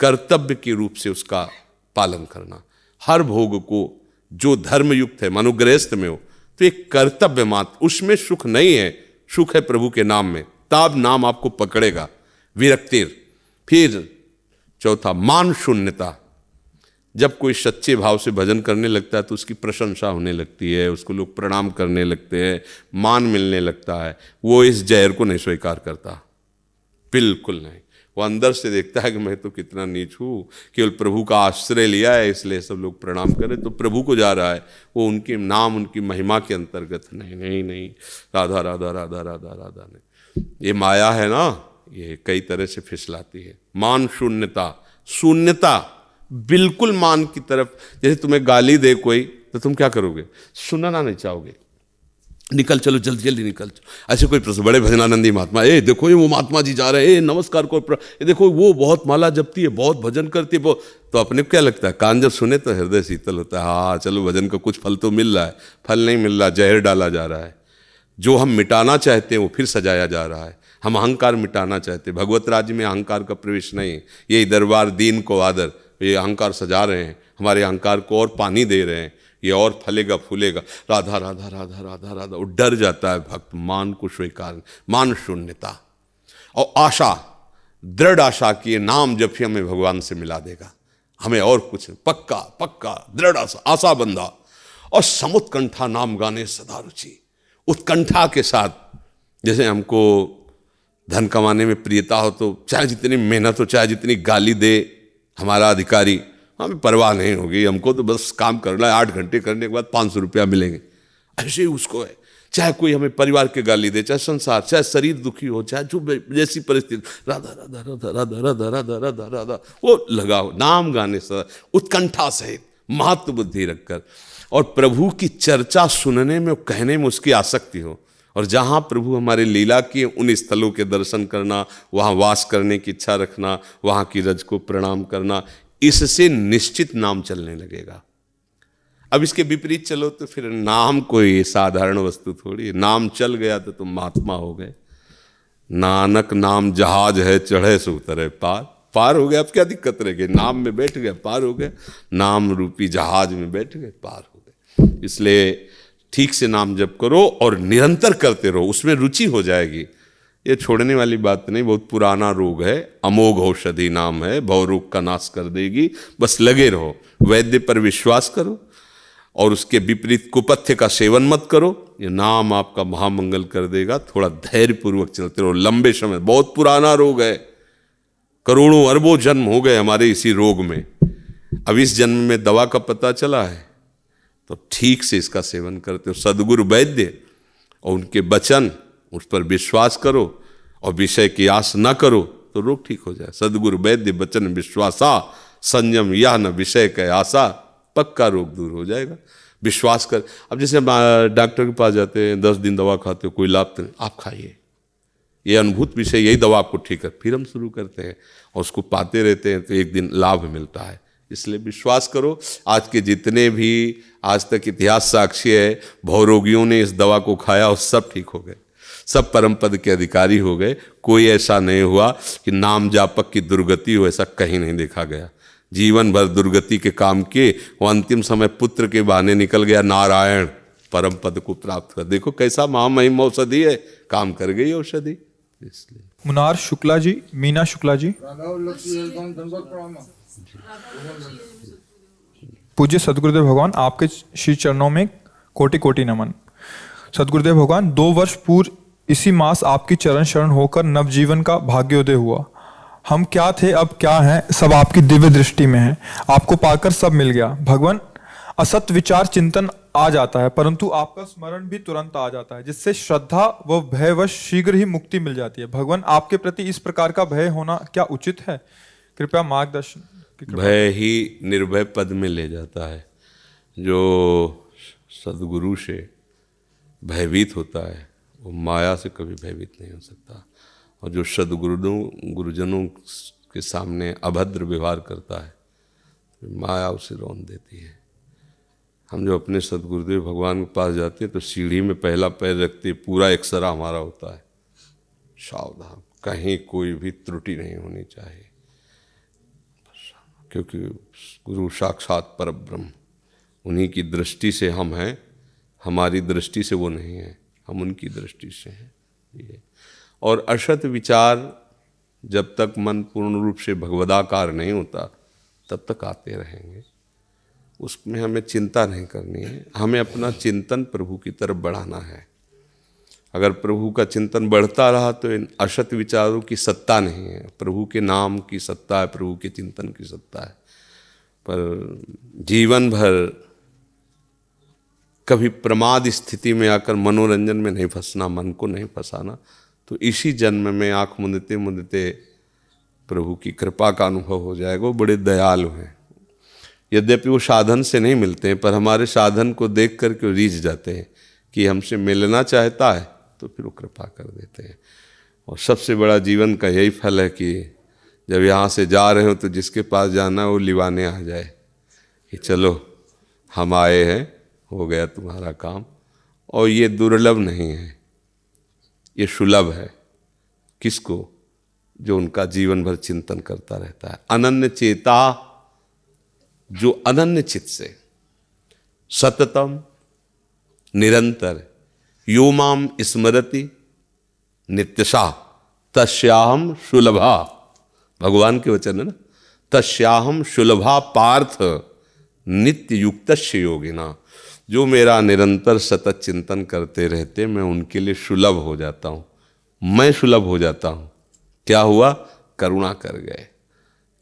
कर्तव्य के रूप से उसका पालन करना। हर भोग को जो धर्मयुक्त है, मनुगृहस्थ में हो तो एक कर्तव्य मात्र, उसमें सुख नहीं है, सुख है प्रभु के नाम में, तब नाम आपको पकड़ेगा। विरक्तिर। फिर चौथा, मान शून्यता। जब कोई सच्चे भाव से भजन करने लगता है तो उसकी प्रशंसा होने लगती है, उसको लोग प्रणाम करने लगते हैं, मान मिलने लगता है। वो इस जहर को नहीं स्वीकार करता, बिल्कुल नहीं। वो अंदर से देखता है कि मैं तो कितना नीच हूँ, केवल प्रभु का आश्रय लिया है इसलिए सब लोग प्रणाम करें, तो प्रभु को जा रहा है, वो उनके नाम उनकी महिमा के अंतर्गत नहीं नहीं नहीं। राधा राधा राधा राधा राधा नहीं। ये माया है ना, ये कई तरह से फिसलाती है। मान शून्यता। शून्यता, बिल्कुल मान की तरफ। जैसे तुम्हें गाली दे कोई तो तुम क्या करोगे, सुनना नहीं चाहोगे, निकल चलो जल्दी जल्दी निकल चलो। ऐसे कोई प्रश्न, बड़े भजनानंदी महात्मा, ए देखो ये वो महात्मा जी जा रहे हैं, नमस्कार को, ये देखो वो बहुत माला जपती है, बहुत भजन करती है, तो अपने को क्या लगता है, कान जब सुने तो हृदय शीतल होता है। हाँ चलो भजन का कुछ फल तो मिल रहा है, फल नहीं मिल रहा, जहर डाला जा रहा है। जो हम मिटाना चाहते हैं वो फिर सजाया जा रहा है। हम अहंकार मिटाना चाहते हैं, भगवत राज्य में अहंकार का प्रवेश नहीं। ये दरबार दीन को आदर, ये अहंकार सजा रहे हैं, हमारे अहंकार को और पानी दे रहे हैं, ये और फलेगा फूलेगा। राधा राधा राधा राधा राधा। वो डर जाता है भक्त, मान को स्वीकार, मान शून्यता। और आशा, दृढ़ आशा की नाम जब ही हमें भगवान से मिला देगा, हमें और कुछ, पक्का पक्का दृढ़ आशा, आशा बंधा। और समुत्कंठा नाम गाने सदा रुचि। उत्कंठा के साथ, जैसे हमको धन कमाने में प्रियता हो तो चाहे जितनी मेहनत हो, चाहे जितनी गाली दे हमारा अधिकारी, हमें परवाह नहीं होगी, हमको तो बस काम करना है, 8 घंटे करने के बाद 500 रुपया मिलेंगे। ऐसे ही उसको है, चाहे कोई हमें परिवार के गाली दे, चाहे संसार, चाहे शरीर दुखी हो, चाहे जो जैसी परिस्थिति, राधा राधा राधा राधा राधा राधा राधा राधा, वो लगाओ नाम गाने से उत्कंठा सहित, महत्व बुद्धि रखकर। और प्रभु की चर्चा सुनने में, कहने में उसकी आसक्ति हो। और जहाँ प्रभु हमारे लीला किए उन स्थलों के दर्शन करना, वहाँ वास करने की इच्छा रखना, वहाँ की रज को प्रणाम करना, इससे निश्चित नाम चलने लगेगा। अब इसके विपरीत चलो तो फिर नाम कोई साधारण वस्तु थोड़ी है। नाम चल गया तो तुम महात्मा हो गए। नानक नाम जहाज है, चढ़े से उतरे पार। पार हो गया, अब क्या दिक्कत रह गई, नाम में बैठ गए पार हो गए, नाम रूपी जहाज में बैठ गए पार हो गए। इसलिए ठीक से नाम जप करो और निरंतर करते रहो, उसमें रुचि हो जाएगी। ये छोड़ने वाली बात नहीं, बहुत पुराना रोग है, अमोघ औषधि नाम है, भव रोग का नाश कर देगी। बस लगे रहो, वैद्य पर विश्वास करो और उसके विपरीत कुपथ्य का सेवन मत करो, ये नाम आपका महामंगल कर देगा। थोड़ा धैर्यपूर्वक चलते रहो, लंबे समय, बहुत पुराना रोग है, करोड़ों अरबों जन्म हो गए हमारे इसी रोग में। अब इस जन्म में दवा का पता चला है तो ठीक से इसका सेवन करते हो। सदगुरु वैद्य और उनके वचन, उस पर विश्वास करो और विषय की आस न करो तो रोग ठीक हो जाए। सदगुरु वैद्य वचन विश्वासा, संयम यह न विषय के आशा, पक्का रोग दूर हो जाएगा। विश्वास कर। अब जैसे डॉक्टर के पास जाते हैं, 10 दिन दवा खाते हो, कोई लाभ तो नहीं, आप खाइए, ये अनुभूत विषय, यही दवा आपको ठीक है। फिर हम शुरू करते हैं और उसको पाते रहते हैं तो एक दिन लाभ मिलता है। इसलिए विश्वास करो। आज के जितने भी आज तक इतिहास साक्षी है, भवरोगियों ने इस दवा को खाया और सब ठीक हो गए, सब परम पद के अधिकारी हो गए। कोई ऐसा नहीं हुआ कि नाम जापक की दुर्गति हो, ऐसा कहीं नहीं देखा गया। जीवन भर दुर्गति के काम किए, वो अंतिम समय पुत्र के बहाने निकल गया, नारायण परम पद को प्राप्त कर। देखो कैसा महामहिम औषधि है, काम कर गई औषधि। इसलिए मुनार शुक्ला जी, मीना शुक्ला जी, पूज्य सद्गुरुदेव भगवान, आपके श्री चरणों में कोटि कोटि नमन। सद्गुरुदेव भगवान, 2 वर्ष पूर्व इसी मास आपकी चरण शरण होकर नवजीवन का भाग्योदय हुआ। हम क्या थे अब क्या हैं, सब आपकी दिव्य दृष्टि में है। आपको पाकर सब मिल गया। भगवान, असत विचार चिंतन आ जाता है, परंतु आपका स्मरण भी तुरंत आ जाता है, जिससे श्रद्धा व भयवश शीघ्र ही मुक्ति मिल जाती है। भगवान, आपके प्रति इस प्रकार का भय होना क्या उचित है? कृपया मार्गदर्शन की कृपा। भय ही निर्भय पद में ले जाता है। जो सद्गुरु से भयभीत होता है वो माया से कभी भयभीत नहीं हो सकता, और जो गुरुजनों के सामने अभद्र व्यवहार करता है तो माया उसे रौंद देती है। हम जो अपने सद्गुरुदेव भगवान के पास जाते हैं तो सीढ़ी में पहला पैर रखते पूरा एक्सरा हमारा होता है, सावधान, कहीं कोई भी त्रुटि नहीं होनी चाहिए, क्योंकि गुरु साक्षात परब्रह्म, उन्हीं की दृष्टि से हम हैं, हमारी दृष्टि से वो नहीं है, हम उनकी दृष्टि से हैं। ये और असत विचार जब तक मन पूर्ण रूप से भगवदाकार नहीं होता तब तक आते रहेंगे, उसमें हमें चिंता नहीं करनी है। हमें अपना चिंतन प्रभु की तरफ बढ़ाना है। अगर प्रभु का चिंतन बढ़ता रहा तो इन असत विचारों की सत्ता नहीं है, प्रभु के नाम की सत्ता है, प्रभु के चिंतन की सत्ता है। पर जीवन भर कभी प्रमाद स्थिति में आकर मनोरंजन में नहीं फंसना, मन को नहीं फंसाना, तो इसी जन्म में आँख मूंदते मूंदते प्रभु की कृपा का अनुभव हो जाएगा। वो बड़े दयालु हैं। यद्यपि वो साधन से नहीं मिलते हैं, पर हमारे साधन को देख करके रीझ जाते हैं कि हमसे मिलना चाहता है, तो फिर वो कृपा कर देते हैं। और सबसे बड़ा जीवन का यही फल है कि जब यहाँ से जा रहे हो तो जिसके पास जाना है वो लिवाने आ जाए कि चलो हम आए हैं, हो गया तुम्हारा काम। और ये दुर्लभ नहीं है, ये सुलभ है। किसको? जो उनका जीवन भर चिंतन करता रहता है। अनन्य चेता, जो अनन्य चित्त से सततम निरंतर यो माम स्मरति नित्यशा तस्याहम सुलभा, भगवान के वचन है ना, तस्याहम सुलभा पार्थ नित्य युक्तस्य योगिना। जो मेरा निरंतर सतत चिंतन करते रहते, मैं उनके लिए सुलभ हो जाता हूँ, मैं सुलभ हो जाता हूँ। क्या हुआ? करुणा कर गए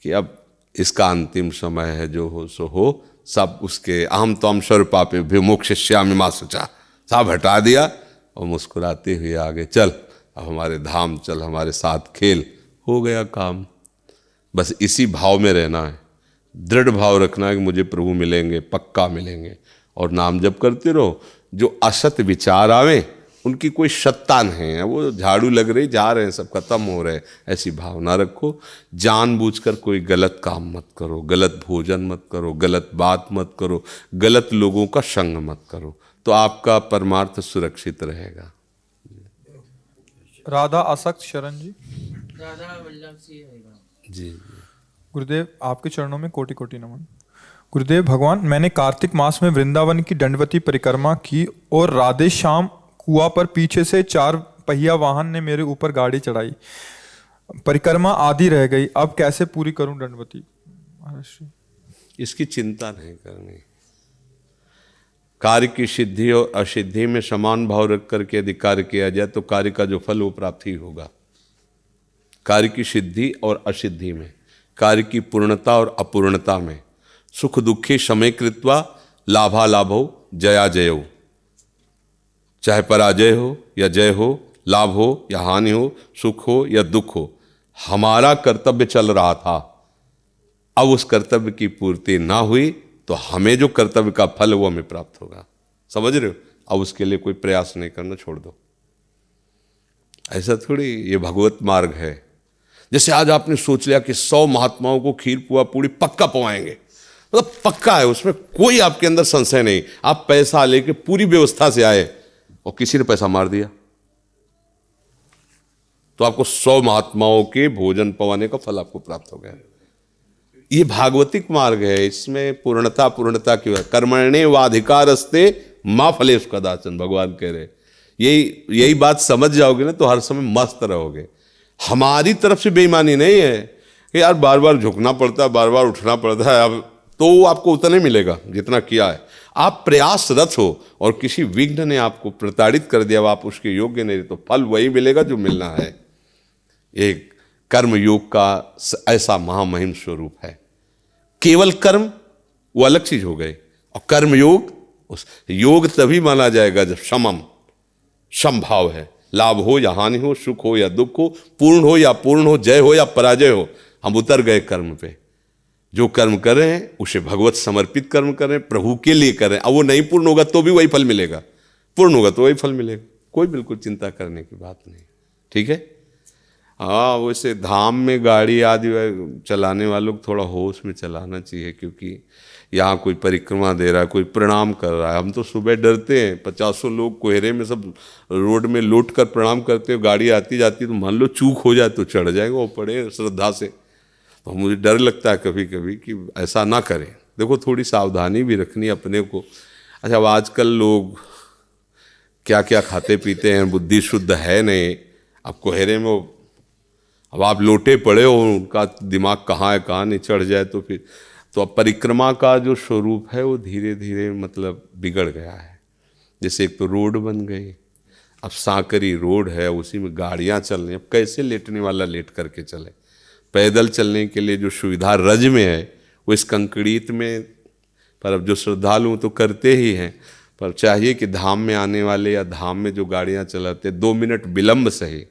कि अब इसका अंतिम समय है, जो हो सो हो, सब उसके अहम त्वं स्वरूपापि विमोक्षयिष्यामि मा शुचा, सब हटा दिया और मुस्कुराते हुए आगे चल, अब हमारे धाम चल, हमारे साथ खेल। हो गया काम। बस इसी भाव में रहना है, दृढ़ भाव रखना है कि मुझे प्रभु मिलेंगे, पक्का मिलेंगे, और नाम जप करते रहो। जो असत विचार आवे उनकी कोई सत्ता नहीं है, वो झाड़ू लग रही, जा रहे हैं, सब खत्म हो रहे हैं, ऐसी भावना रखो। जानबूझकर कोई गलत काम मत करो, गलत भोजन मत करो, गलत बात मत करो, गलत लोगों का संग मत करो, तो आपका परमार्थ सुरक्षित रहेगा। राधा आसक्त शरण जी। राधा वल्लभ सिंह जी गुरुदेव, आपके चरणों में कोटि कोटि नमन। गुरुदेव भगवान, मैंने कार्तिक मास में वृंदावन की दंडवती परिक्रमा की और राधे श्याम कुआं पर पीछे से 4 पहिया वाहन ने मेरे ऊपर गाड़ी चढ़ाई। परिक्रमा आधी रह गई, अब कैसे पूरी करूं दंडवती? इसकी चिंता नहीं करनी। कार्य की सिद्धि और असिद्धि में समान भाव रख करके यदि कार्य किया जाए तो कार्य का जो फल वो प्राप्त ही होगा। कार्य की सिद्धि और असिद्धि में, कार्य की पूर्णता और अपूर्णता में, सुख दुखी समय कृत्वा लाभा लाभो जया जयो, चाहे पराजय हो या जय हो, लाभ हो या हानि हो, सुख हो या दुख हो, हमारा कर्तव्य चल रहा था। अब उस कर्तव्य की पूर्ति ना हुई तो हमें जो कर्तव्य का फल वो हमें प्राप्त होगा। समझ रहे हो? अब उसके लिए कोई प्रयास नहीं करना, छोड़ दो। ऐसा थोड़ी, ये भगवत मार्ग है। जैसे आज आपने सोच लिया कि 100 महात्माओं को खीर पुआ पूड़ी पक्का पवाएंगे, मतलब पक्का है, उसमें कोई आपके अंदर संशय नहीं। आप पैसा लेके पूरी व्यवस्था से आए और किसी ने पैसा मार दिया तो आपको 100 महात्माओं के भोजन पवाने का फल आपको प्राप्त हो गया। ये भागवतिक मार्ग है, इसमें पूर्णता क्यों है? कर्मण्ये वाधिकारस्ते मां फलेषु कदाचन, भगवान कह रहे। यही बात समझ जाओगे ना तो हर समय मस्त रहोगे। हमारी तरफ से बेईमानी नहीं है कि यार बार बार झुकना पड़ता है, बार बार उठना पड़ता है, अब तो वो आपको उतना ही मिलेगा जितना किया है। आप प्रयासरत हो और किसी विघ्न ने आपको प्रताड़ित कर दिया, आप उसके योग्य नहीं, तो फल वही मिलेगा जो मिलना है। एक कर्म योग का ऐसा महामहिम स्वरूप है। केवल कर्म वो अलग चीज हो गए, और कर्म योग, उस योग तभी माना जाएगा जब समभाव है। लाभ हो या हानि हो, सुख हो या दुख हो, पूर्ण हो या पूर्ण हो, जय हो या पराजय हो, हम उतर गए कर्म पे। जो कर्म कर रहे हैं उसे भगवत समर्पित कर्म करें, प्रभु के लिए करें। अब वो नहीं पूर्ण होगा तो भी वही फल मिलेगा, पूर्ण होगा तो वही फल मिलेगा, कोई बिल्कुल चिंता करने की बात नहीं। ठीक है। हाँ, वैसे धाम में गाड़ी आदि चलाने वालों को थोड़ा होश में चलाना चाहिए, क्योंकि यहाँ कोई परिक्रमा दे रहा है, कोई प्रणाम कर रहा है। हम तो सुबह डरते हैं, 50 लोग कोहरे में सब रोड में लौट कर प्रणाम करते हो, गाड़ी आती जाती तो मान लो चूक हो जाए तो चढ़ जाएगा वो पड़े श्रद्धा से। तो मुझे डर लगता है कभी कभी कि ऐसा ना करें। देखो, थोड़ी सावधानी भी रखनी अपने को। अच्छा, अब आजकल लोग क्या क्या खाते पीते हैं, बुद्धि शुद्ध है नहीं। अब कोहरे में अब आप लोटे पड़े हो, उनका दिमाग कहाँ है कहाँ नहीं, चढ़ जाए तो फिर तो अब परिक्रमा का जो स्वरूप है वो धीरे धीरे मतलब बिगड़ गया है। जैसे एक तो रोड बन गई, अब सांकरी रोड है, उसी में गाड़ियाँ चल रही। अब कैसे लेटने वाला लेट करके चले? पैदल चलने के लिए जो सुविधा रज में है वो इस कंक्रीट में, पर अब जो श्रद्धालु तो करते ही हैं, पर चाहिए कि धाम में आने वाले या धाम में जो गाड़ियाँ चलाते 2 मिनट विलम्ब सही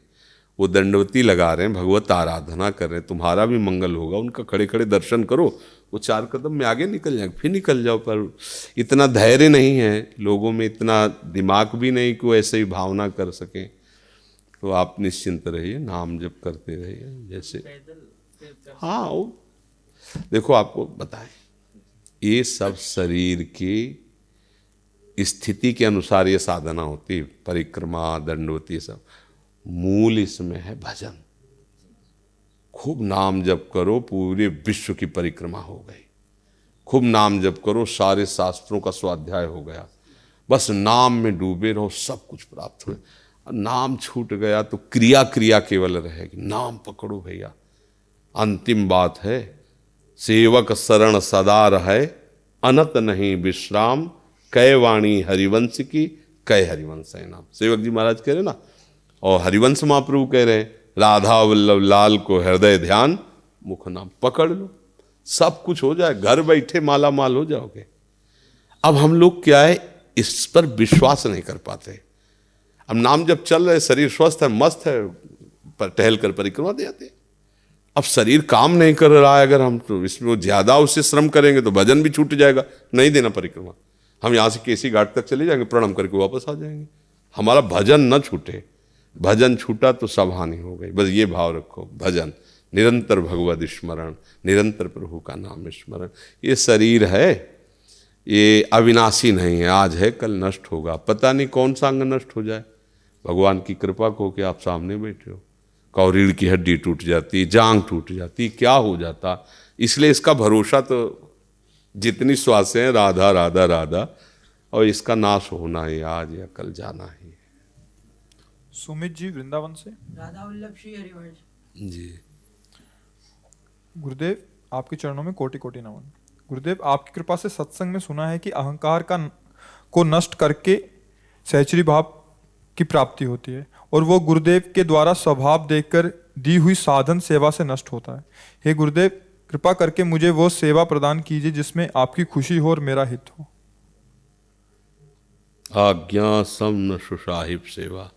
वो दंडवती लगा रहे हैं, भगवत आराधना कर रहे हैं, तुम्हारा भी मंगल होगा। उनका खड़े खड़े दर्शन करो, वो 4 कदम में आगे निकल जाएंगे, फिर निकल जाओ। पर इतना धैर्य नहीं है लोगों में, इतना दिमाग भी नहीं कि वो ऐसे ही भावना कर सकें। तो आप निश्चिंत रहिए, नाम जप करते रहिए। जैसे हाँ, वो देखो आपको बताएं, ये सब शरीर की स्थिति के अनुसार ये साधना होती है, परिक्रमा दंडवती सब। मूल इसमें है भजन। खूब नाम जप करो, पूरे विश्व की परिक्रमा हो गई। खूब नाम जप करो, सारे शास्त्रों का स्वाध्याय हो गया। बस नाम में डूबे रहो, सब कुछ प्राप्त हो। नाम छूट गया तो क्रिया क्रिया केवल रहेगी। नाम पकड़ो भैया, अंतिम बात है। सेवक शरण सदा रहे, अनत नहीं विश्राम, कै वाणी हरिवंश की, कै हरिवंश है नाम। सेवक जी महाराज कह रहे ना, और हरिवंश महाप्रभु कह रहे हैं, राधा वल्लभ लाल को हृदय ध्यान, मुख नाम पकड़ लो, सब कुछ हो जाए, घर बैठे माला माल हो जाओगे। अब हम लोग क्या है, इस पर विश्वास नहीं कर पाते। अब नाम जब चल रहे, शरीर स्वस्थ है, मस्त है, पर टहल कर परिक्रमा दे जाते। अब शरीर काम नहीं कर रहा है, अगर हम तो इसमें ज़्यादा उससे श्रम करेंगे तो भजन भी छूट जाएगा, नहीं देना परिक्रमा। हम यहाँ से केसी घाट तक चले जाएंगे, प्रणाम करके वापस आ जाएंगे। हमारा भजन न छूटे, भजन छूटा तो सब हानि हो गई। बस ये भाव रखो, भजन, निरंतर भगवद स्मरण, निरंतर प्रभु का नाम स्मरण। ये शरीर है, ये अविनाशी नहीं है, आज है कल नष्ट होगा। पता नहीं कौन सा अंग नष्ट हो जाए। भगवान की कृपा को कि आप सामने बैठे हो, कौ रीढ़ की हड्डी टूट जाती, जांग टूट जाती, क्या हो जाता। इसलिए इसका भरोसा तो जितनी श्वासें हैं, राधा राधा राधा, और इसका नाश होना ही आज या कल जाना ही है। सुमित जी वृंदावन से। राधा वल्लभ श्री हरिवंश जी गुरुदेव, आपके चरणों में कोटि कोटि नमन। गुरुदेव, आपकी कृपा से सत्संग में सुना है कि अहंकार को नष्ट करके सहचरी भाव की प्राप्ति होती है, और वो गुरुदेव के द्वारा स्वभाव देखकर दी हुई साधन सेवा से नष्ट होता है। हे गुरुदेव, कृपा करके मुझे वो सेवा प्रदान कीजिए जिसमें आपकी खुशी हो और मेरा हित हो। आज्ञा समन सुसाहिब सेवा।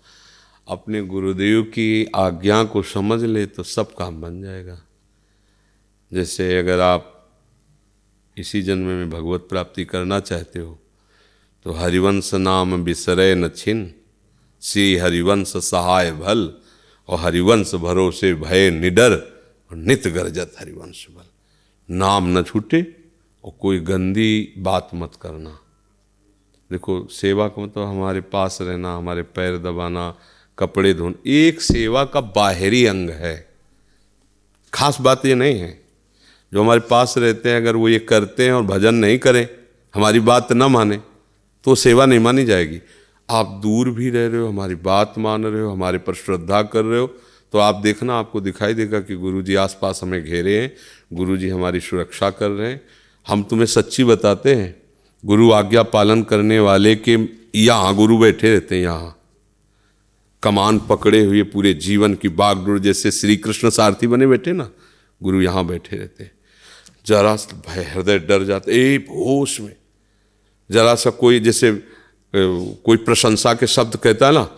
अपने गुरुदेव की आज्ञा को समझ ले तो सब काम बन जाएगा। जैसे अगर आप इसी जन्म में भगवत प्राप्ति करना चाहते हो तो हरिवंश नाम बिसरे न छिन, श्री हरिवंश सहाय भल, और हरिवंश भरोसे भय निडर, और नित गरजत हरिवंश बल। नाम न छूटे और कोई गंदी बात मत करना। देखो, सेवा का मतलब हमारे पास रहना, हमारे पैर दबाना, कपड़े धोना, एक सेवा का बाहरी अंग है। खास बात ये नहीं है। जो हमारे पास रहते हैं, अगर वो ये करते हैं और भजन नहीं करें, हमारी बात न माने, तो सेवा नहीं मानी जाएगी। आप दूर भी रह रहे हो, हमारी बात मान रहे हो, हमारे पर श्रद्धा कर रहे हो, तो आप देखना, आपको दिखाई देगा कि गुरुजी आसपास हमें घेरे हैं, गुरुजी हमारी सुरक्षा कर रहे हैं। हम तुम्हें सच्ची बताते हैं, गुरु आज्ञा पालन करने वाले के यहाँ गुरु बैठे रहते हैं, यहाँ कमान पकड़े हुए पूरे जीवन की बागडोर, जैसे श्री कृष्ण सारथी बने बैठे ना, गुरु यहाँ बैठे रहते। जरा भय हृदय डर जाते, होश में जरा सा कोई जैसे कोई प्रशंसा के शब्द कहता है ना,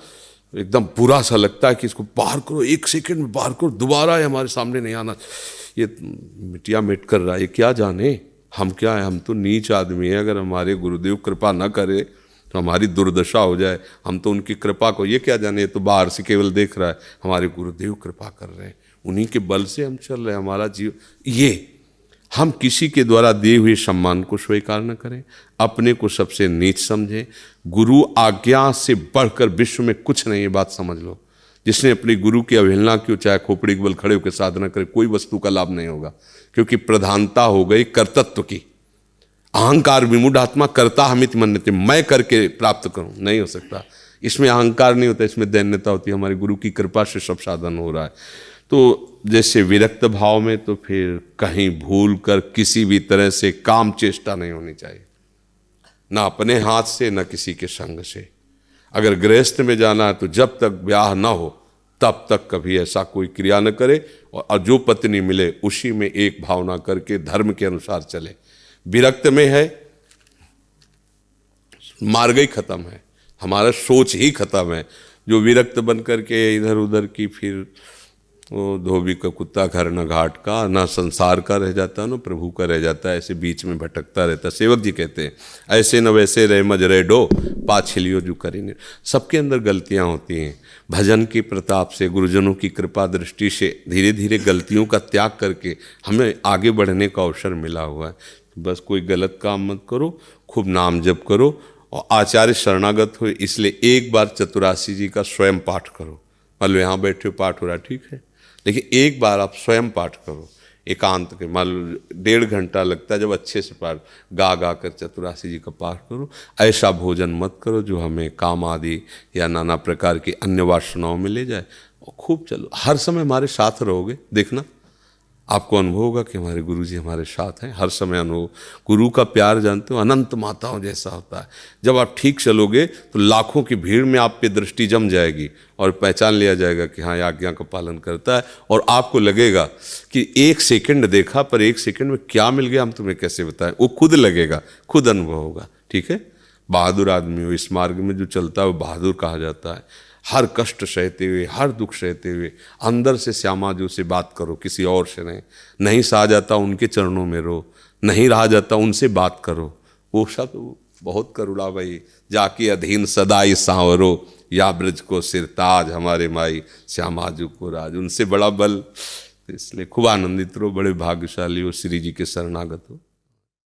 एकदम बुरा सा लगता है कि इसको बाहर करो, 1 सेकंड में बाहर करो, दोबारा ये हमारे सामने नहीं आना, ये मिटिया मिट कर रहा है, ये क्या जाने हम क्या है, हम तो नीच आदमी है। अगर हमारे गुरुदेव कृपा न करे तो हमारी दुर्दशा हो जाए। हम तो उनकी कृपा को, ये क्या जाने, ये तो बाहर से केवल देख रहा है, हमारे गुरुदेव कृपा कर रहे हैं, उन्हीं के बल से हम चल रहे हैं, हमारा जीव। ये हम किसी के द्वारा दिए हुए सम्मान को स्वीकार न करें, अपने को सबसे नीच समझें। गुरु आज्ञा से बढ़कर विश्व में कुछ नहीं, ये बात समझ लो। जिसने अपने गुरु की अवहेलना की, चाहे खोपड़ी के बल खड़े होकर साधना करे, कोई वस्तु का लाभ नहीं होगा, क्योंकि प्रधानता हो गई कर्तत्व की। अहंकार विमूढ़ आत्मा करता हमित मन्यते, मैं करके प्राप्त करूं, नहीं हो सकता। इसमें अहंकार नहीं होता, इसमें दैन्यता होती है। हमारी गुरु की कृपा से सब साधन हो रहा है। तो जैसे विरक्त भाव में, तो फिर कहीं भूल कर किसी भी तरह से काम चेष्टा नहीं होनी चाहिए, ना अपने हाथ से न किसी के संग से। अगर गृहस्थ में जाना है तो जब तक ब्याह ना हो तब तक कभी ऐसा कोई क्रिया न करे, और जो पत्नी मिले उसी में एक भावना करके धर्म के अनुसार चले। विरक्त में है, मार्ग ही खत्म है, हमारा सोच ही खत्म है। जो विरक्त बन करके इधर उधर की, फिर वो धोबी का कुत्ता घर न घाट का, ना संसार का रह जाता, ना प्रभु का रह जाता है, ऐसे बीच में भटकता रहता। सेवक जी कहते हैं, ऐसे न वैसे रहे मज रेडो, पाछलियो जो करेंगे। सबके अंदर गलतियां होती हैं। भजन की प्रताप से, गुरुजनों की कृपा दृष्टि से धीरे धीरे गलतियों का त्याग करके हमें आगे बढ़ने का अवसर मिला हुआ है। बस कोई गलत काम मत करो, खूब नाम जप करो और आचार्य शरणागत हो। इसलिए एक बार चतुरासी जी का स्वयं पाठ करो। मान लो यहाँ बैठे हो, पाठ हो रहा है, ठीक है, लेकिन एक बार आप स्वयं पाठ करो, एकांत के। मान लो 1.5 घंटा लगता है, जब अच्छे से पाठ गा गा कर चतुरासी जी का पाठ करो। ऐसा भोजन मत करो जो हमें काम आदि या नाना प्रकार की अन्य वासनाओं में ले जाए। और खूब चलो, हर समय हमारे साथ रहोगे, देखना आपको अनुभव होगा कि हमारे गुरु जी हमारे साथ हैं। हर समय अनुभव, गुरु का प्यार जानते हो, अनंत माताओं जैसा होता है। जब आप ठीक चलोगे तो लाखों की भीड़ में आप पे दृष्टि जम जाएगी और पहचान लिया जाएगा कि हाँ, ये आज्ञा का पालन करता है। और आपको लगेगा कि 1 सेकंड देखा, पर 1 सेकंड में क्या मिल गया हम तुम्हें कैसे बताएं। वो खुद लगेगा, खुद अनुभव होगा, ठीक है। बहादुर आदमी हो, इस मार्ग में जो चलता है वो बहादुर कहा जाता है। हर कष्ट सहते हुए, हर दुख सहते हुए अंदर से श्यामा जी से बात करो, किसी और से नहीं। नहीं सहा जाता उनके चरणों में रो, नहीं रहा जाता उनसे बात करो। वो सब बहुत करुणा भाई, जाके अधीन सदाई सांवरो, या ब्रज को सिरताज, हमारे माई श्यामा जी को राज। उनसे बड़ा बल, इसलिए खूब आनंदित रहो, बड़े भाग्यशाली हो, श्री जी के शरणागत हो।